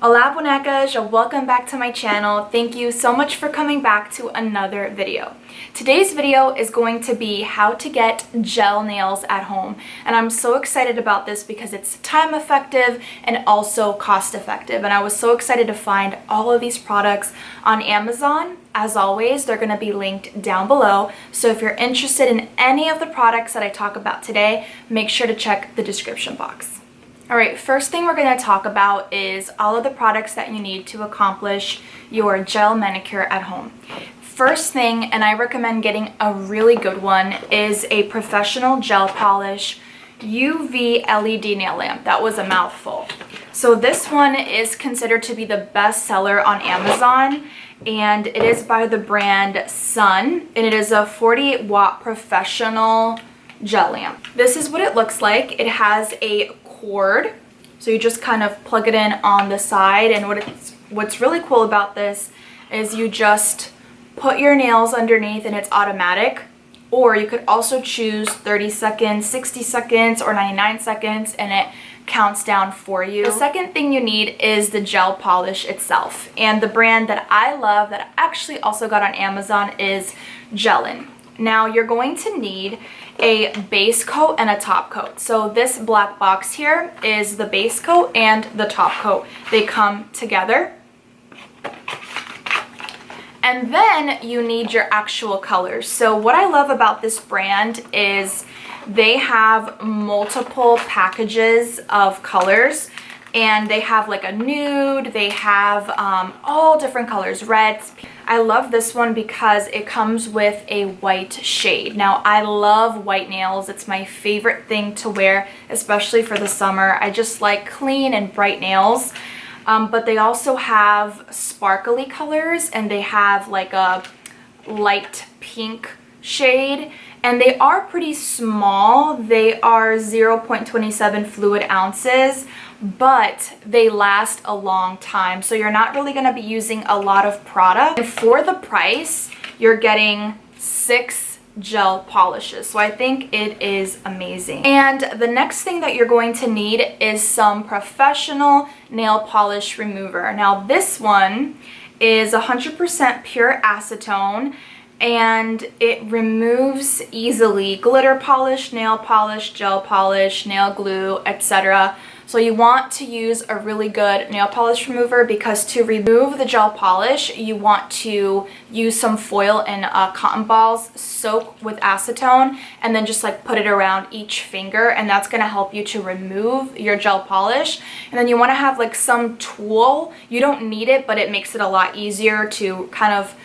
Hola bonecas, welcome back to my channel. Thank you so much for coming back to another video. Today's video is going to be how to get gel nails at home, and I'm so excited about this because it's time effective and also cost effective, and I was so excited to find all of these products on Amazon. As always, they're going to be linked down below, so if you're interested in any of the products that I talk about today, make sure to check the description box. Alright, first thing we're going to talk about is all of the products that you need to accomplish your gel manicure at home. First thing, and I recommend getting a really good one, is a professional gel polish UV LED nail lamp. That was a mouthful. So this one is considered to be the best seller on Amazon, and it is by the brand Sun, and it is a 48 watt professional gel lamp. This is what it looks like. It has a cord, so you just kind of plug it in on the side, and what's really cool about this is you just put your nails underneath and it's automatic, or you could also choose 30 seconds, 60 seconds, or 99 seconds, and it counts down for you. The second thing you need is the gel polish itself, and the brand that I love that I actually also got on Amazon is Gellen. Now you're going to need a base coat and a top coat. So this black box here is the base coat and the top coat. They come together. And then you need your actual colors. So what I love about this brand is they have multiple packages of colors, and they have like a nude, they have all different colors, reds. I love this one because it comes with a white shade. Now I love white nails. It's my favorite thing to wear, especially for the summer. I just like clean and bright nails. But they also have sparkly colors, and they have like a light pink shade, and they are pretty small. They are 0.27 fluid ounces, but they last a long time, so you're not really going to be using a lot of product. And for the price, you're getting 6 gel polishes, so I think it is amazing. And the next thing that you're going to need is some professional nail polish remover. Now this one is 100% pure acetone, and it removes easily glitter polish, nail polish, gel polish, nail glue, etc. So you want to use a really good nail polish remover, because to remove the gel polish, you want to use some foil and cotton balls, soak with acetone, and then just like put it around each finger, and that's going to help you to remove your gel polish. And then you want to have like some tool. You don't need it, but it makes it a lot easier to kind of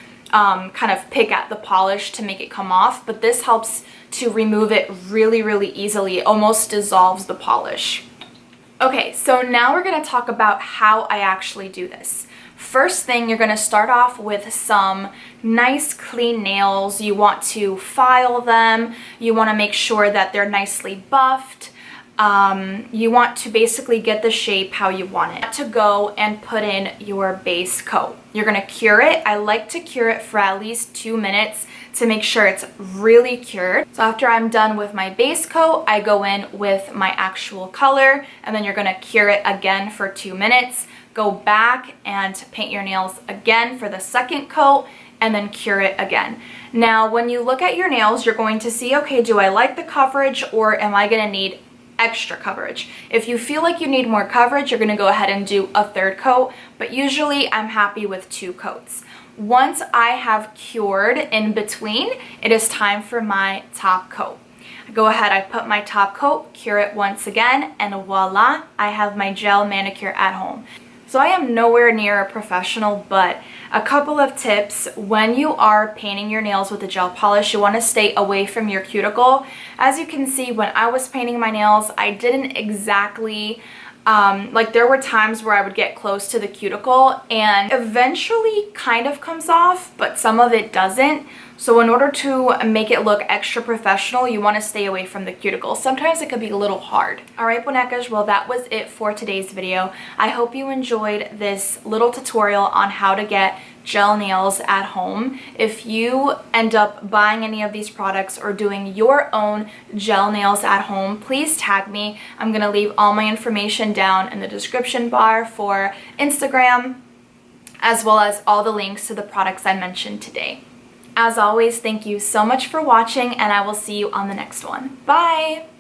pick at the polish to make it come off, but this helps to remove it really easily. It almost dissolves the polish. Okay, so now we're going to talk about how I actually do this. First thing, you're going to start off with some nice clean nails. You want to file them. You want to make sure that they're nicely buffed. You want to basically get the shape how you want it. To go and put in your base coat. You're going to cure it. I like to cure it for at least 2 minutes to make sure it's really cured. So after I'm done with my base coat, I go in with my actual color, and then you're going to cure it again for 2 minutes. Go back and paint your nails again for the second coat, and then cure it again. Now when you look at your nails, you're going to see, okay, do I like the coverage, or am I going to need extra coverage? If you feel like you need more coverage, you're going to go ahead and do a third coat, but usually I'm happy with 2 coats. Once I have cured in between, it is time for my top coat. I go ahead, I put my top coat, cure it once again, and voila, I have my gel manicure at home. So I am nowhere near a professional, but a couple of tips. When you are painting your nails with a gel polish, you want to stay away from your cuticle. As you can see, when I was painting my nails, I didn't exactly like, there were times where I would get close to the cuticle and eventually kind of comes off, but some of it doesn't. So in order to make it look extra professional, you want to stay away from the cuticle. Sometimes it could be a little hard. Alright, bonecas, well that was it for today's video. I hope you enjoyed this little tutorial on how to get gel nails at home. If you end up buying any of these products or doing your own gel nails at home, please tag me. I'm gonna leave all my information down in the description bar for Instagram, as well as all the links to the products I mentioned today. As always, thank you so much for watching, and I will see you on the next one. Bye!